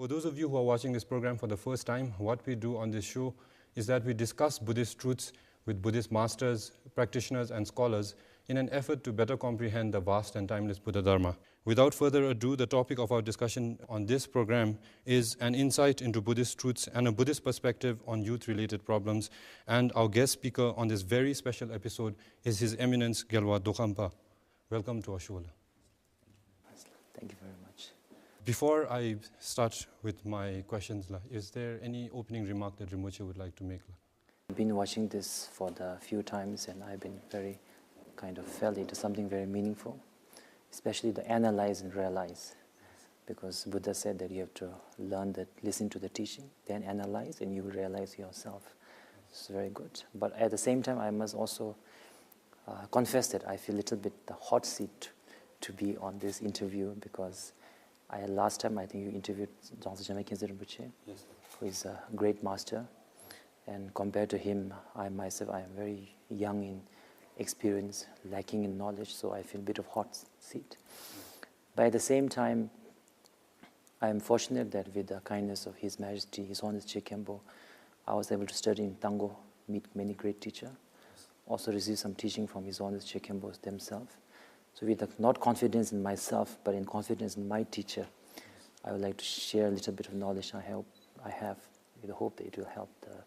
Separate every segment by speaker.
Speaker 1: For those of you who are watching this program for the first time, what we do on this show is that we discuss Buddhist truths with Buddhist masters, practitioners and scholars in an effort to better comprehend the vast and timeless Buddha Dharma. Without further ado, the topic of our discussion on this program is an insight into Buddhist truths and a Buddhist perspective on youth-related problems. And our guest speaker on this very special episode is His Eminence Gyalwa Dokhampa. Welcome to our show.
Speaker 2: Thank you very much.
Speaker 1: Before I start with my questions, is there any opening remark that Rinpoche would like to make?
Speaker 2: I've been watching this for the few times and I've been very kind of felt it is something very meaningful, especially to analyze and realize. Because Buddha said that you have to learn that, listen to the teaching, then analyze and you will realize yourself. It's very good. But at the same time, I must also confess that I feel a little bit the hot seat to be on this interview because last time I think you interviewed H.E Rinpoche,
Speaker 1: yes,
Speaker 2: who is a great master. And compared to him, I myself, I am very young in experience, lacking in knowledge, so I feel a bit of hot seat. But at the same time, I am fortunate that with the kindness of His Majesty, His Holiness H.E Khenpo, I was able to study in Tango, meet many great teachers, also receive some teaching from His Holiness H.E Khenpo themselves. So with not confidence in myself, but in confidence in my teacher, I would like to share a little bit of knowledge I have with the hope that it will help the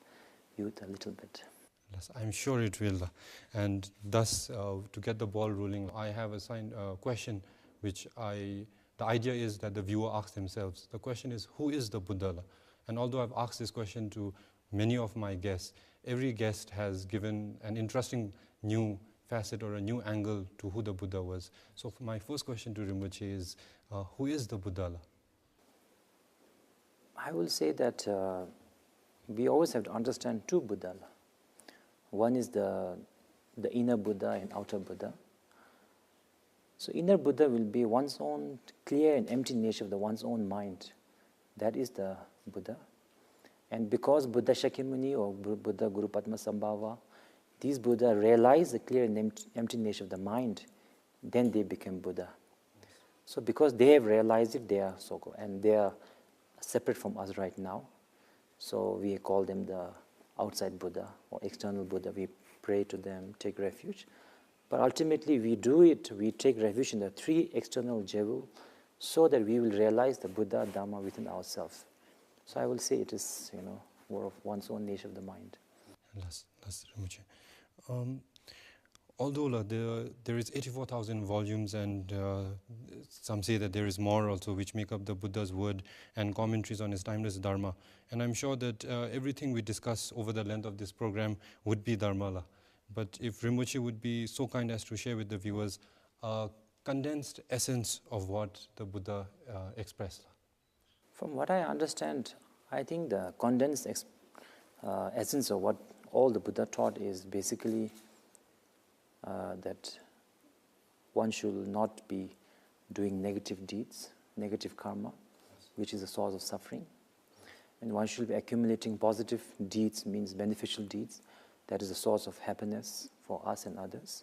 Speaker 2: youth a little bit.
Speaker 1: Yes, I'm sure it will. And thus, to get the ball rolling, I have assigned a question which the idea is that the viewer asks themselves. The question is, who is the Buddha? And although I've asked this question to many of my guests, every guest has given an interesting new facet or a new angle to who the Buddha was. So my first question to Rinpoche is, who is the Buddha?
Speaker 2: I will say that we always have to understand two Buddha. One is the inner Buddha and outer Buddha. So inner Buddha will be one's own clear and empty nature of one's own mind. That is the Buddha. And because Buddha Shakyamuni or Buddha Guru Padma Sambhava, these Buddha realize the clear and empty nature of the mind, then they become Buddha. So because they have realized it, they are so-called, and they are separate from us right now. So we call them the outside Buddha or external Buddha. We pray to them, take refuge. But ultimately we do it, we take refuge in the three external jewels so that we will realize the Buddha Dharma within ourselves. So I will say it is, more of one's own nature of the mind.
Speaker 1: Although there is 84,000 volumes and some say that there is more also which make up the Buddha's word and commentaries on his timeless Dharma. And I'm sure that everything we discuss over the length of this program would be Dharma. But if Rinpoche would be so kind as to share with the viewers a condensed essence of what the Buddha expressed.
Speaker 2: From what I understand, I think the condensed essence of what all the Buddha taught is basically that one should not be doing negative deeds, negative karma, which is a source of suffering. And one should be accumulating positive deeds, means beneficial deeds. That is a source of happiness for us and others.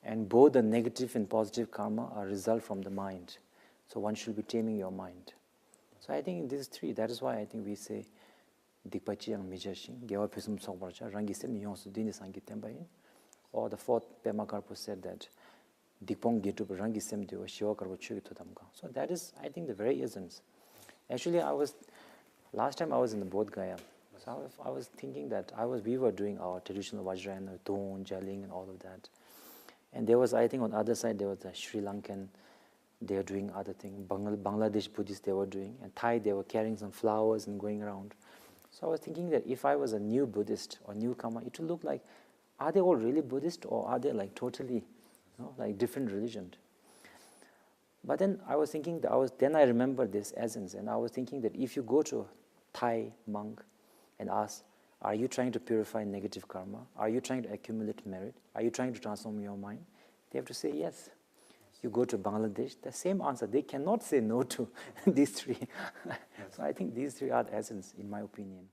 Speaker 2: And both the negative and positive karma are result from the mind. So one should be taming your mind. So I think in these three, that is why I think we say Dikpachiyang Mijashin, Gyawa Pesum Sokbarcha, Rangisem Nyonsu Dini Sangi Tembayin. Or the fourth Pema Karpo said that Dikpong Gitu Rangisem Dewa Shiva Karpo Chugitodamga. So that is, I think, the very essence. Actually, last time I was in the Bodh Gaya. So I was thinking that we were doing our traditional Vajrayana, Don, Jaling, and all of that. And there was, I think, on the other side, there was a Sri Lankan, they were doing other things. Bangladesh Buddhists, they were doing. And Thai, they were carrying some flowers and going around. So I was thinking that if I was a new Buddhist or newcomer, it would look like, are they all really Buddhist or are they like totally, like different religion? But then I was thinking, then I remembered this essence, and I was thinking that if you go to a Thai monk and ask, are you trying to purify negative karma? Are you trying to accumulate merit? Are you trying to transform your mind? They have to say yes. You go to Bangladesh, the same answer. They cannot say no to these three. So I think these three are the essence, in my opinion.